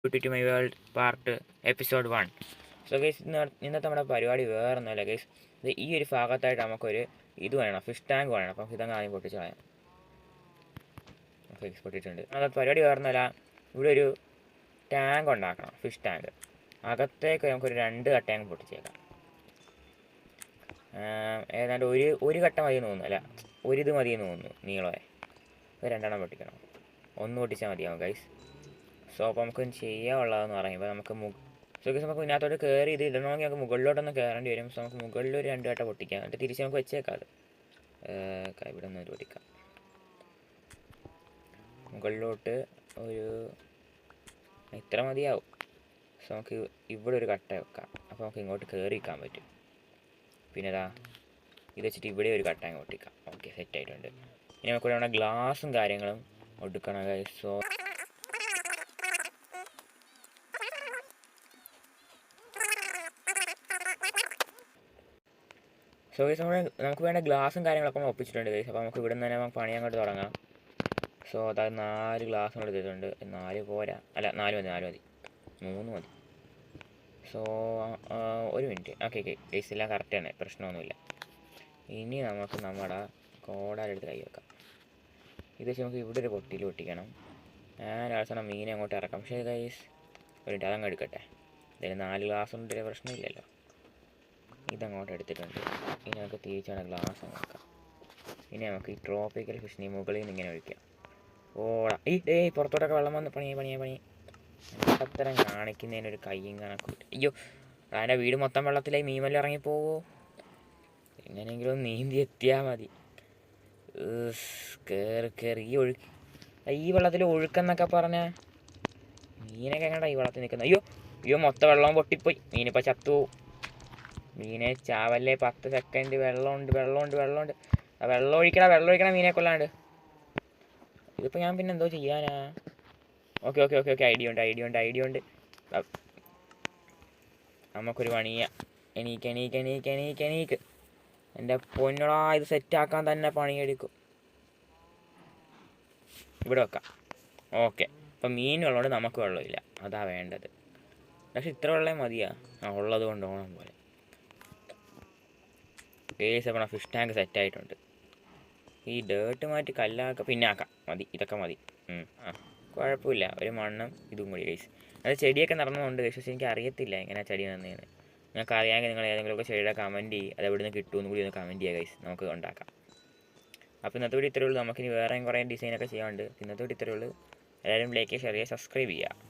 To my world part episode 1. So guys, ഇന്നത്തെ നമ്മുടെ പരിപാടി വേറൊന്നുമല്ല ഗൈസ്. ഇത് ഈ ഒരു ഭാഗത്തായിട്ട് നമുക്കൊരു ഇത് വേണം, ഫിഷ് ടാങ്ക് വേണം. അപ്പം ഇതങ്ങ് ആദ്യം പൊട്ടിച്ച് കളയാം. ഫിക്സ് പൊട്ടിയിട്ടുണ്ട്. അത് പരിപാടി വേറൊന്നുമല്ല, ഇവിടെ ഒരു ടാങ്ക് ഉണ്ടാക്കണം, ഫിഷ് ടാങ്ക്. അകത്തേക്ക് നമുക്കൊരു 2 കട്ടയങ്ങ് പൊട്ടിച്ചേക്കാം. ഏതാണ്ട് ഒരു കട്ട മതിയെന്ന് തോന്നുന്നു, അല്ല ഒരിത് മതിയെന്ന് തോന്നുന്നു നീളമേ. അത് 2 പൊട്ടിക്കണം, 1 പൊട്ടിച്ചാൽ മതിയാവും ഗൈസ്. സോ അപ്പോൾ നമുക്ക് ചെയ്യാനുള്ളതെന്ന് പറയുമ്പോൾ നമുക്ക് നമുക്ക് ഇതിനകത്തോട്ട് കയറി ഇത് ഇടണമെങ്കിൽ നമുക്ക് മുകളിലോട്ടൊന്ന് കയറേണ്ടി വരും. സോ നമുക്ക് മുകളിൽ ഒരു 2 കട്ട പൊട്ടിക്കാം, എന്നിട്ട് തിരിച്ച് നമുക്ക് വെച്ചേക്കാം. അത് ഇവിടെ ഒന്ന് പൊട്ടിക്കാം. മുകളിലോട്ട് ഒരു ഇത്ര മതിയാവും. സോ നമുക്ക് ഇവിടെ ഒരു കട്ട വെക്കാം, അപ്പോൾ നമുക്ക് ഇങ്ങോട്ട് കയറി വെക്കാൻ പറ്റും. പിന്നെ ഇത് വെച്ചിട്ട് ഇവിടെ ഒരു കട്ട അങ്ങ് പൊട്ടിക്കാം. ഓക്കെ, സെറ്റായിട്ടുണ്ട്. ഇനി നമുക്ക് ഇവിടെ ഗ്ലാസും കാര്യങ്ങളും ഒടുക്കണം ഗൈസ്. സോ ഗൈസ്, നമുക്ക് വേണ്ട ഗ്ലാസും കാര്യങ്ങളൊക്കെ നമ്മൾ ഒപ്പിച്ചിട്ടുണ്ട് ഗൈസ്. അപ്പോൾ നമുക്ക് ഇവിടെ നിന്ന് തന്നെ നമുക്ക് പണി അങ്ങോട്ട് തുടങ്ങാം. സോ അതായത് 4 ഗ്ലാസ് നമ്മൾ എടുത്തിട്ടുണ്ട്. 4 പോരാ, അല്ല 4 മതി 3 മതി. സോ ഒരു മിനിറ്റ്. ഓക്കെ ഗൈസ്, എല്ലാം കറക്റ്റാണ്, പ്രശ്നമൊന്നുമില്ല. ഇനി നമുക്ക് നമ്മുടെ കോടാലെടുത്ത് കൈ വെക്കാം. ഇത് വെച്ച് നമുക്ക് ഇവിടെ ഒരു പൊട്ടിയിൽ പൊട്ടിക്കണം. ഞാൻ അവസാനം മീനെ അങ്ങോട്ട് ഇറക്കാം. പക്ഷേ ഗൈസ് ഒരു മിനിറ്റ്, അതങ്ങ് എടുക്കട്ടെ. ഇതിന് 4 ഗ്ലാസ് കൊണ്ട് ഒരു പ്രശ്നമില്ലല്ലോ. ഇതങ്ങോട്ട് എടുത്തിട്ടുണ്ട്. ഇനി നമുക്ക് തിരിച്ചാണ് ഗ്ലാസ് അങ്ങ് വെക്കാം. ഇനി നമുക്ക് ഈ ട്രോപ്പിക്കൽ ഫിഷിനെ മുകളിൽ നിന്ന് ഇങ്ങനെ ഒഴിക്കാം. ഓടാ പുറത്തോട്ടൊക്കെ വെള്ളം വന്ന് പണിയെ അത്തരം കാണിക്കുന്നതിനൊരു കയ്യും കണക്കൂല. അയ്യോ, അതിൻ്റെ വീട് മൊത്തം വെള്ളത്തിലായി, മീമെല്ലാം ഇറങ്ങിപ്പോവോ? എങ്ങനെയെങ്കിലും നീന്തി എത്തിയാൽ മതി. കയറി ഈ വെള്ളത്തിൽ ഒഴുക്കെന്നൊക്കെ പറഞ്ഞാൽ മീനൊക്കെ എങ്ങനെയാ ഈ വെള്ളത്തിൽ നിൽക്കുന്നത്? അയ്യോ മൊത്തം വെള്ളം പൊട്ടിപ്പോയി. മീനിപ്പോൾ ചത്തുപോവും. മീനെ ചാവല്ലേ, 10 സെക്കൻഡ്. വെള്ളമുണ്ട്. വെള്ളം ഒഴിക്കണം മീനെ കൊല്ലാണ്ട്. ഇതിപ്പോൾ ഞാൻ പിന്നെ എന്തോ ചെയ്യാനാ? ഓക്കെ ഐഡിയ ഉണ്ട്. നമുക്കൊരു പണിയാ. എണീക്ക്. എൻ്റെ പൊന്നടാ, ഇത് സെറ്റാക്കാൻ തന്നെ പണിയെടുക്കും. ഇവിടെ വെക്കാം. ഓക്കെ, അപ്പം മീൻ വെള്ളമുണ്ട്, നമുക്ക് വെള്ളമില്ല. അതാ വേണ്ടത്. പക്ഷെ ഇത്ര വെള്ളം മതിയാ? ഉള്ളത് കൊണ്ട് ഓണം പോലെ. അപ്പോൾ ഫിഷ് ടാങ്ക് സെറ്റായിട്ടുണ്ട്. ഈ ഡേർട്ട് മാറ്റി കല്ലാക്കാം, പിന്നെ ആക്കാം. ഇതൊക്കെ മതി. കുഴപ്പമില്ല. ഒരു മണ്ണും ഇതും കൂടി ഗൈസ്. അത് ചെടിയൊക്കെ നടന്നുകൊണ്ട് ഗൈസ്, പക്ഷേ എനിക്ക് അറിയത്തില്ല എങ്ങനെയാണ് ചെടി നന്നേന്ന്. നിങ്ങൾക്ക് അറിയാമെങ്കിൽ നിങ്ങൾ ഏതെങ്കിലുമൊക്കെ ചെടിയുടെ കമൻറ്റ് ചെയ്യും. അത് എവിടെ നിന്ന് കിട്ടുമെന്ന് കൂടി ഒന്ന് കമൻറ്റ് ചെയ്യുക ഗൈസ്, നമുക്ക് ഉണ്ടാക്കാം. അപ്പോൾ ഇന്നത്തെ വീഡിയോ ഇത്രയേ ഉള്ളൂ. നമുക്കിനി വേറെയും കുറേ ഡിസൈനൊക്കെ ചെയ്യാനുണ്ട്. ഇന്നത്തെ വീഡിയോ ഇത്രയേ ഉള്ളൂ. എല്ലാവരും ലൈക്ക്, ഷെയർ ചെയ്യുക, സബ്സ്ക്രൈബ് ചെയ്യുക.